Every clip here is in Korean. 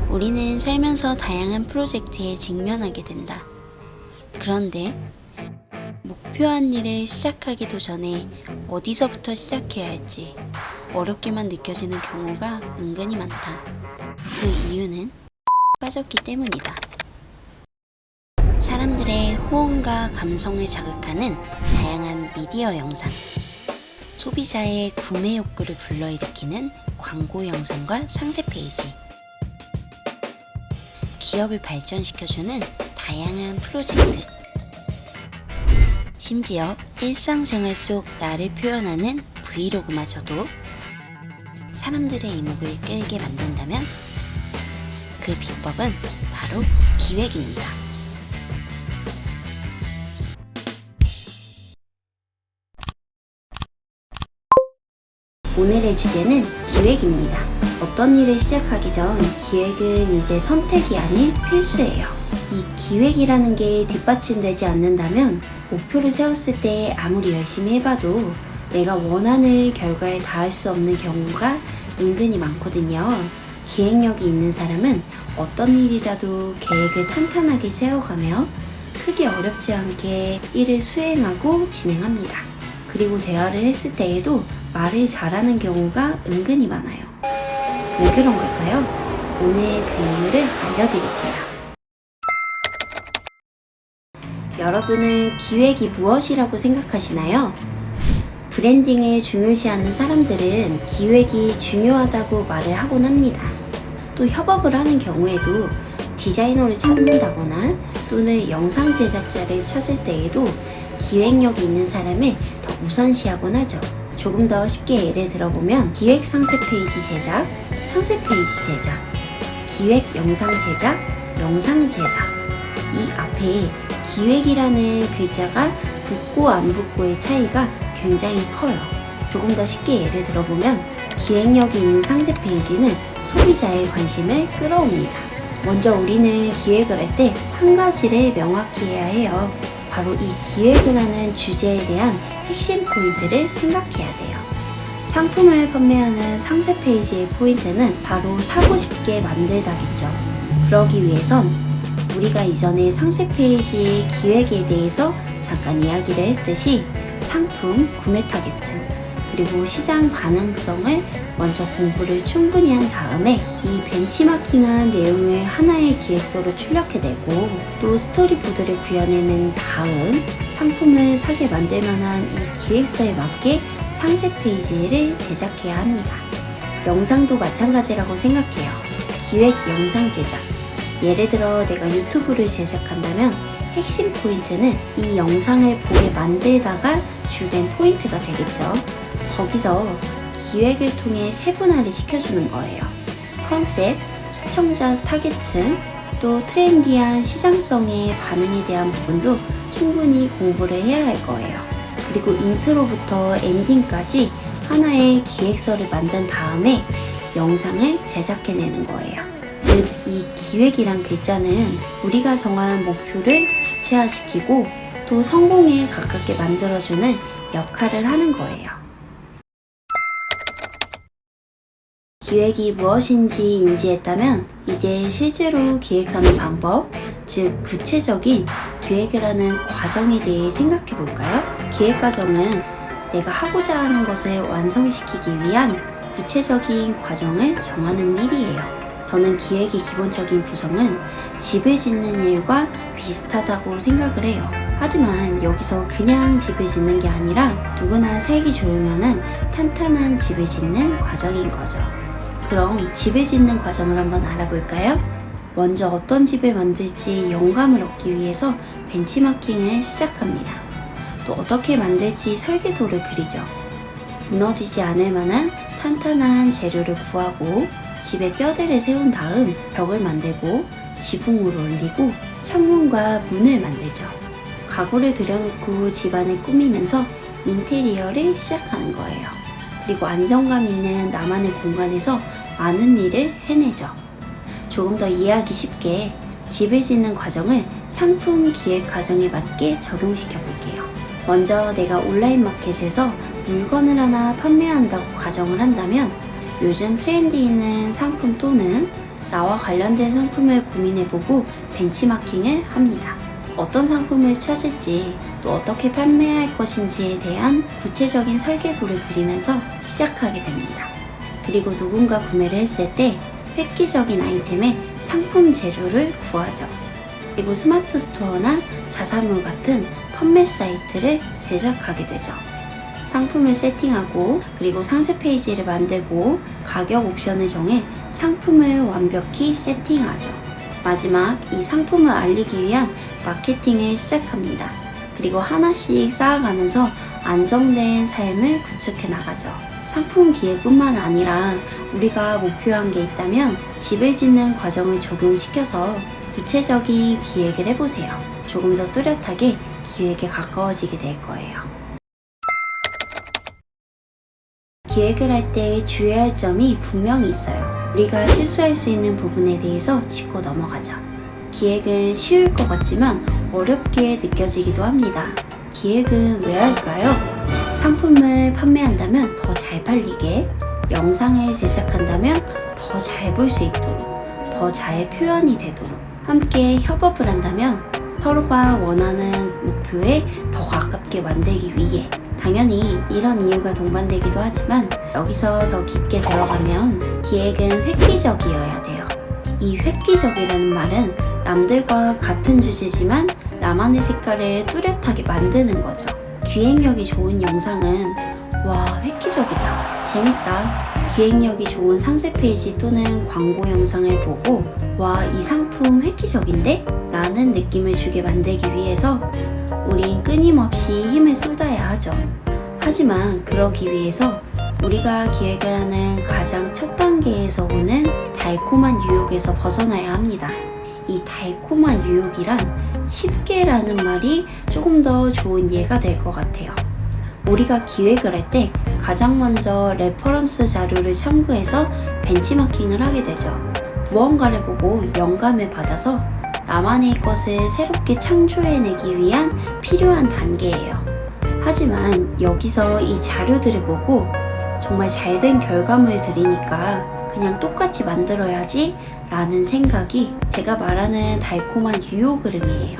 우리는 살면서 다양한 프로젝트에 직면하게 된다. 그런데 목표한 일을 시작하기도 전에 어디서부터 시작해야 할지 어렵게만 느껴지는 경우가 은근히 많다. 그 이유는 빠졌기 때문이다. 사람들의 호응과 감성을 자극하는 다양한 미디어 영상, 소비자의 구매 욕구를 불러일으키는 광고 영상과 상세 페이지, 기업을 발전시켜주는 다양한 프로젝트, 심지어 일상생활 속 나를 표현하는 브이로그마저도 사람들의 이목을 끌게 만든다면 그 비법은 바로 기획입니다. 오늘의 주제는 기획입니다. 어떤 일을 시작하기 전 기획은 이제 선택이 아닌 필수예요. 이 기획이라는 게 뒷받침되지 않는다면 목표를 세웠을 때 아무리 열심히 해봐도 내가 원하는 결과에 닿을 수 없는 경우가 은근히 많거든요. 기획력이 있는 사람은 어떤 일이라도 계획을 탄탄하게 세워가며 크게 어렵지 않게 일을 수행하고 진행합니다. 그리고 대화를 했을 때에도 말을 잘하는 경우가 은근히 많아요. 왜 그런 걸까요? 오늘 그 이유를 알려드릴게요. 여러분은 기획이 무엇이라고 생각하시나요? 브랜딩을 중요시하는 사람들은 기획이 중요하다고 말을 하곤 합니다. 또 협업을 하는 경우에도 디자이너를 찾는다거나 또는 영상 제작자를 찾을 때에도 기획력이 있는 사람을 더 우선시하곤 하죠. 조금 더 쉽게 예를 들어보면 기획 상세 페이지 제작, 상세 페이지 제작, 기획 영상 제작, 영상 제작. 이 앞에 기획이라는 글자가 붙고 안 붙고의 차이가 굉장히 커요. 조금 더 쉽게 예를 들어보면 기획력이 있는 상세 페이지는 소비자의 관심을 끌어옵니다. 먼저 우리는 기획을 할 때 한 가지를 명확히 해야 해요. 바로 이 기획을 하는 주제에 대한 핵심 포인트를 생각해야 돼요. 상품을 판매하는 상세 페이지의 포인트는 바로 사고 싶게 만들다겠죠. 그러기 위해선 우리가 이전에 상세 페이지 기획에 대해서 잠깐 이야기를 했듯이 상품 구매 타겟층 그리고 시장 반응성을 먼저 공부를 충분히 한 다음에 이 벤치마킹한 내용을 하나의 기획서로 출력해내고 또 스토리보드를 구현해낸 다음 상품을 사게 만들 만한 이 기획서에 맞게 상세 페이지를 제작해야 합니다. 영상도 마찬가지라고 생각해요. 기획 영상 제작. 예를 들어 내가 유튜브를 제작한다면 핵심 포인트는 이 영상을 보게 만들다가 주된 포인트가 되겠죠. 거기서 기획을 통해 세분화를 시켜주는 거예요. 컨셉, 시청자 타겟층, 또 트렌디한 시장성의 반응에 대한 부분도 충분히 공부를 해야 할 거예요. 그리고 인트로부터 엔딩까지 하나의 기획서를 만든 다음에 영상을 제작해내는 거예요. 즉, 이 기획이란 글자는 우리가 정한 목표를 구체화시키고 또 성공에 가깝게 만들어주는 역할을 하는 거예요. 기획이 무엇인지 인지했다면 이제 실제로 기획하는 방법, 즉 구체적인 기획을 하는 과정에 대해 생각해 볼까요? 기획 과정은 내가 하고자 하는 것을 완성시키기 위한 구체적인 과정을 정하는 일이에요. 저는 기획의 기본적인 구성은 집을 짓는 일과 비슷하다고 생각을 해요. 하지만 여기서 그냥 집을 짓는 게 아니라 누구나 살기 좋을 만한 탄탄한 집을 짓는 과정인 거죠. 그럼 집을 짓는 과정을 한번 알아볼까요? 먼저 어떤 집을 만들지 영감을 얻기 위해서 벤치마킹을 시작합니다. 또 어떻게 만들지 설계도를 그리죠. 무너지지 않을 만한 탄탄한 재료를 구하고 집에 뼈대를 세운 다음 벽을 만들고 지붕을 올리고 창문과 문을 만들죠. 가구를 들여놓고 집안을 꾸미면서 인테리어를 시작하는 거예요. 그리고 안정감 있는 나만의 공간에서 많은 일을 해내죠. 조금 더 이해하기 쉽게 집을 짓는 과정을 상품 기획 과정에 맞게 적용시켜 볼게요. 먼저 내가 온라인 마켓에서 물건을 하나 판매한다고 가정을 한다면 요즘 트렌드 있는 상품 또는 나와 관련된 상품을 고민해보고 벤치마킹을 합니다. 어떤 상품을 찾을지, 또 어떻게 판매할 것인지에 대한 구체적인 설계도를 그리면서 시작하게 됩니다. 그리고 누군가 구매를 했을 때 획기적인 아이템의 상품 재료를 구하죠. 그리고 스마트 스토어나 자사몰 같은 판매 사이트를 제작하게 되죠. 상품을 세팅하고 그리고 상세 페이지를 만들고 가격 옵션을 정해 상품을 완벽히 세팅하죠. 마지막 이 상품을 알리기 위한 마케팅을 시작합니다. 그리고 하나씩 쌓아가면서 안정된 삶을 구축해 나가죠. 상품 기획뿐만 아니라 우리가 목표한 게 있다면 집을 짓는 과정을 적용시켜서 구체적인 기획을 해보세요. 조금 더 뚜렷하게 기획에 가까워지게 될 거예요. 기획을 할 때 주의할 점이 분명히 있어요. 우리가 실수할 수 있는 부분에 대해서 짚고 넘어가죠. 기획은 쉬울 것 같지만 어렵게 느껴지기도 합니다. 기획은 왜 할까요? 상품을 판매한다면 더 잘 팔리게, 영상을 제작한다면 더 잘 볼 수 있도록, 더 잘 표현이 되도록, 함께 협업을 한다면 서로가 원하는 목표에 더 가깝게 만들기 위해. 당연히 이런 이유가 동반되기도 하지만 여기서 더 깊게 들어가면 기획은 획기적이어야 돼요. 이 획기적이라는 말은 남들과 같은 주제지만 나만의 색깔을 뚜렷하게 만드는 거죠. 기획력이 좋은 영상은 와, 획기적이다, 재밌다. 기획력이 좋은 상세 페이지 또는 광고 영상을 보고 와, 이 상품 획기적인데? 라는 느낌을 주게 만들기 위해서 우린 끊임없이 힘을 쏟아야 하죠. 하지만 그러기 위해서 우리가 기획을 하는 가장 첫 단계에서 오는 달콤한 유혹에서 벗어나야 합니다. 이 달콤한 유혹이란 쉽게라는 말이 조금 더 좋은 예가 될 것 같아요. 우리가 기획을 할 때 가장 먼저 레퍼런스 자료를 참고해서 벤치마킹을 하게 되죠. 무언가를 보고 영감을 받아서 나만의 것을 새롭게 창조해내기 위한 필요한 단계예요. 하지만 여기서 이 자료들을 보고 정말 잘된 결과물을 들이니까 그냥 똑같이 만들어야지 라는 생각이 제가 말하는 달콤한 유혹을 의미해요.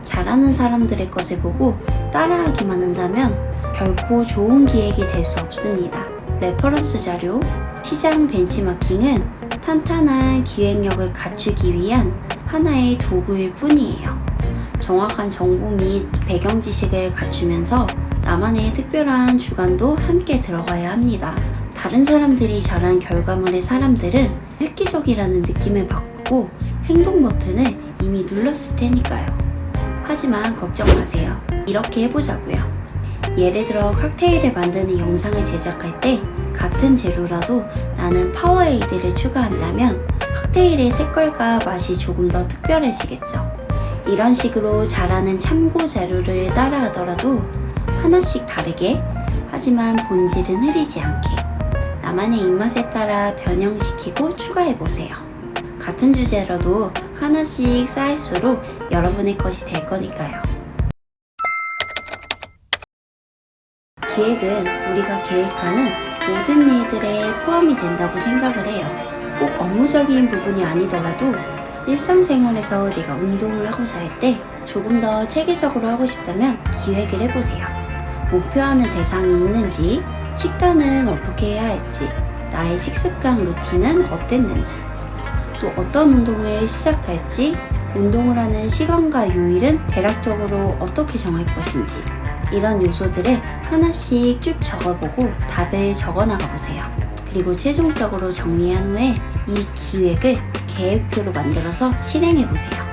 잘하는 사람들의 것을 보고 따라하기만 한다면 결코 좋은 기획이 될 수 없습니다. 레퍼런스 자료, 시장 벤치마킹은 탄탄한 기획력을 갖추기 위한 하나의 도구일 뿐이에요. 정확한 정보 및 배경 지식을 갖추면서 나만의 특별한 주관도 함께 들어가야 합니다. 다른 사람들이 잘한 결과물의 사람들은 획기적이라는 느낌을 받고 행동 버튼을 이미 눌렀을 테니까요. 하지만 걱정 마세요. 이렇게 해보자고요. 예를 들어 칵테일을 만드는 영상을 제작할 때 같은 재료라도 나는 파워에이드를 추가한다면 칵테일의 색깔과 맛이 조금 더 특별해지겠죠. 이런 식으로 잘하는 참고 자료를 따라하더라도 하나씩 다르게, 하지만 본질은 흐리지 않게 나만의 입맛에 따라 변형시키고 추가해보세요. 같은 주제라도 하나씩 쌓일수록 여러분의 것이 될 거니까요. 기획은 우리가 계획하는 모든 일들에 포함이 된다고 생각을 해요. 꼭 업무적인 부분이 아니더라도 일상생활에서 내가 운동을 하고자 할 때 조금 더 체계적으로 하고 싶다면 기획을 해보세요. 목표하는 대상이 있는지, 식단은 어떻게 해야 할지, 나의 식습관 루틴은 어땠는지, 또 어떤 운동을 시작할지, 운동을 하는 시간과 요일은 대략적으로 어떻게 정할 것인지, 이런 요소들을 하나씩 쭉 적어보고 답을 적어나가 보세요. 그리고 최종적으로 정리한 후에 이 기획을 계획표로 만들어서 실행해보세요.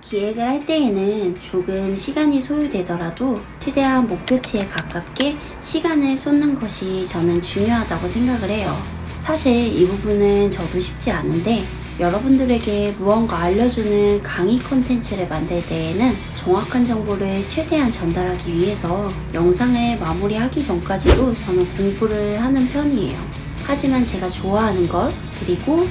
기획을 할 때에는 조금 시간이 소요되더라도 최대한 목표치에 가깝게 시간을 쏟는 것이 저는 중요하다고 생각을 해요. 사실 이 부분은 저도 쉽지 않은데 여러분들에게 무언가 알려주는 강의 콘텐츠를 만들 때에는 정확한 정보를 최대한 전달하기 위해서 영상을 마무리하기 전까지도 저는 공부를 하는 편이에요. 하지만 제가 좋아하는 것, 그리고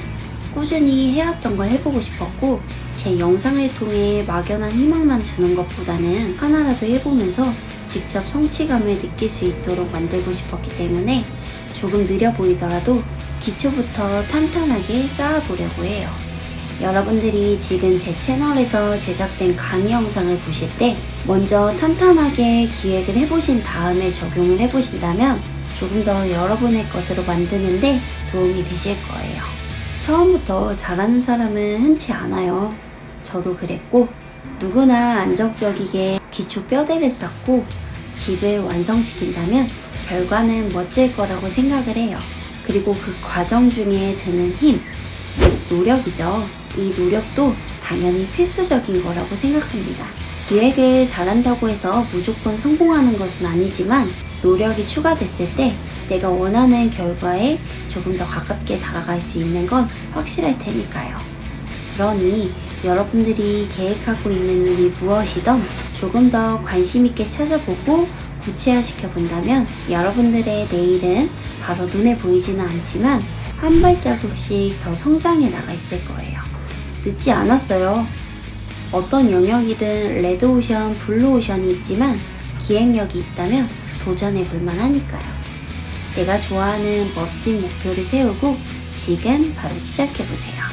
꾸준히 해왔던 걸 해보고 싶었고, 제 영상을 통해 막연한 희망만 주는 것보다는 하나라도 해보면서 직접 성취감을 느낄 수 있도록 만들고 싶었기 때문에 조금 느려 보이더라도 기초부터 탄탄하게 쌓아보려고 해요. 여러분들이 지금 제 채널에서 제작된 강의 영상을 보실 때 먼저 탄탄하게 기획을 해보신 다음에 적용을 해보신다면 조금 더 여러분의 것으로 만드는데 도움이 되실 거예요. 처음부터 잘하는 사람은 흔치 않아요. 저도 그랬고, 누구나 안정적이게 기초 뼈대를 쌓고 집을 완성시킨다면 결과는 멋질 거라고 생각을 해요. 그리고 그 과정 중에 드는 힘, 즉 노력이죠. 이 노력도 당연히 필수적인 거라고 생각합니다. 기획을 잘한다고 해서 무조건 성공하는 것은 아니지만 노력이 추가됐을 때 내가 원하는 결과에 조금 더 가깝게 다가갈 수 있는 건 확실할 테니까요. 그러니 여러분들이 계획하고 있는 일이 무엇이든 조금 더 관심 있게 찾아보고 구체화시켜 본다면 여러분들의 내일은 바로 눈에 보이지는 않지만 한 발자국씩 더 성장해 나가 있을 거예요. 늦지 않았어요. 어떤 영역이든 레드오션, 블루오션이 있지만 기획력이 있다면 도전해 볼 만하니까요. 내가 좋아하는 멋진 목표를 세우고 지금 바로 시작해 보세요.